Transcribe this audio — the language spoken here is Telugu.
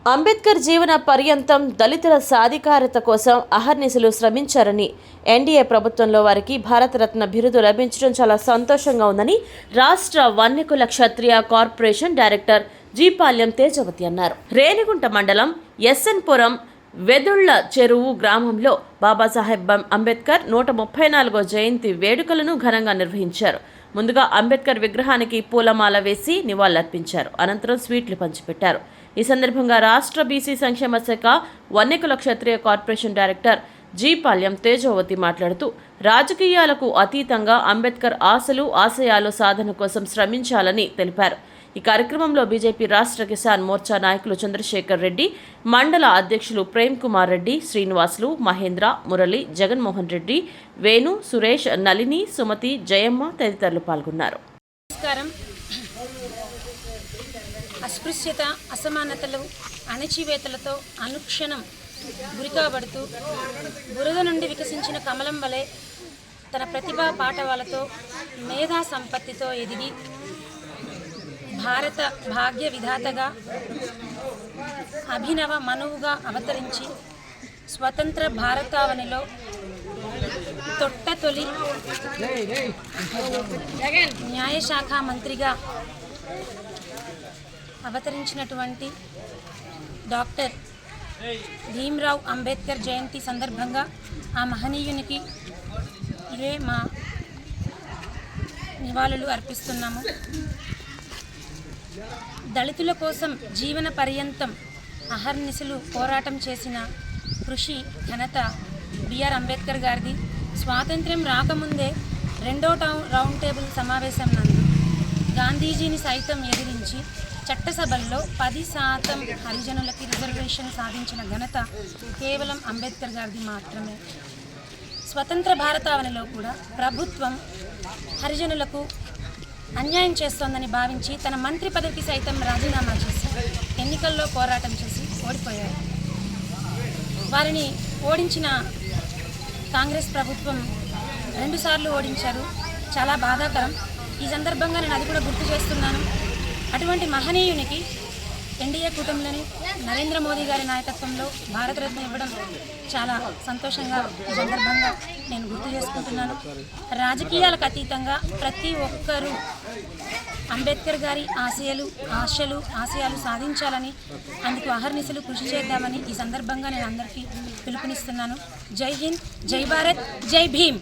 అంబేద్కర్ జీవన పర్యంతం దళితుల సాధికారత కోసం అహర్నిశలు శ్రమించారని, ఎన్డీఏ ప్రభుత్వంలో వారికి భారతరత్న బిరుదు లభించడం చాలా సంతోషంగా ఉందని రాష్ట్ర వన్యకుల క్షత్రియ కార్పొరేషన్ డైరెక్టర్ జీపాల్యం తేజవతి అన్నారు. రేణిగుంట మండలం ఎస్ఎన్ పురం వెదుళ్ల చెరువు గ్రామంలో బాబాసాహెబ్ అంబేద్కర్ 134వ జయంతి వేడుకలను ఘనంగా నిర్వహించారు. ముందుగా అంబేద్కర్ విగ్రహానికి పూలమాల వేసి నివాళులర్పించారు. అనంతరం స్వీట్లు పంచిపెట్టారు. ఈ సందర్భంగా రాష్ట్ర బీసీ సంక్షేమ శాఖ వన్యకుల క్షత్రియ కార్పొరేషన్ డైరెక్టర్ జీపాల్యం తేజవతి మాట్లాడుతూ, రాజకీయాలకు అతీతంగా అంబేద్కర్ ఆశయాలు సాధన కోసం శ్రమించాలని తెలిపారు. ఈ కార్యక్రమంలో బీజేపీ రాష్ట్ర కిసాన్ మోర్చా నాయకులు చంద్రశేఖర్ రెడ్డి, మండల అధ్యక్షులు ప్రేమ్ కుమార్ రెడ్డి, శ్రీనివాసులు, మహేంద్ర, మురళి, జగన్మోహన్ రెడ్డి, వేణు, సురేష్, నళిని, సుమతి, జయమ్మ తదితరులు పాల్గొన్నారు. అస్పృశ్యత, అసమానతలు, అణచివేతలతో అనుక్షణం గురికాబడుతూ బురద నుండి వికసించిన కమలం వలె తన ప్రతిభా పాటవాలతో మేధా సంపత్తితో ఎదిగి భారత భాగ్య విధాతగా అభినవ మనువుగా అవతరించి స్వతంత్ర భారతావనిలో తొలి న్యాయశాఖ మంత్రిగా అవతరించినటువంటి డాక్టర్ భీమ్రావ్ అంబేద్కర్ జయంతి సందర్భంగా ఆ మహనీయునికి ఇవే మా నివాళులు అర్పిస్తున్నాము. దళితుల కోసం జీవన పర్యంతం అహర్నిశలు పోరాటం చేసిన కృషి ఘనత బిఆర్ అంబేద్కర్ గారిది. స్వాతంత్ర్యం రాకముందే రెండో రౌండ్ టేబుల్ సమావేశం నందు గాంధీజీని సైతం ఎదిరించి చట్టసభల్లో 10% హరిజనులకి రిజర్వేషన్ సాధించిన ఘనత కేవలం అంబేద్కర్ గారిది మాత్రమే. స్వతంత్ర భారతావనిలో కూడా ప్రభుత్వం హరిజనులకు అన్యాయం చేస్తోందని భావించి తన మంత్రి పదవికి సైతం రాజీనామా చేసి ఎన్నికల్లో పోరాటం చేసి ఓడిపోయారు. వారిని ఓడించిన కాంగ్రెస్ ప్రభుత్వం 2 సార్లు ఓడించారు. చాలా బాధాకరం. ఈ సందర్భంగా నేను అది కూడా గుర్తు చేస్తున్నాను. అటువంటి మహనీయునికి ఎన్డీఏ కూటమిలోని నరేంద్ర మోదీ గారి నాయకత్వంలో భారతరత్న ఇవ్వడం చాలా సంతోషంగా ఈ సందర్భంగా నేను గుర్తు చేసుకుంటున్నాను. రాజకీయాలకు అతీతంగా ప్రతి ఒక్కరూ అంబేద్కర్ గారి ఆశయాలు సాధించాలని, అందుకు అహర్నిశలు కృషి చేద్దామని ఈ సందర్భంగా నేను అందరికీ పిలుపునిస్తున్నాను. జై హింద్, జై భారత్, జై భీమ్.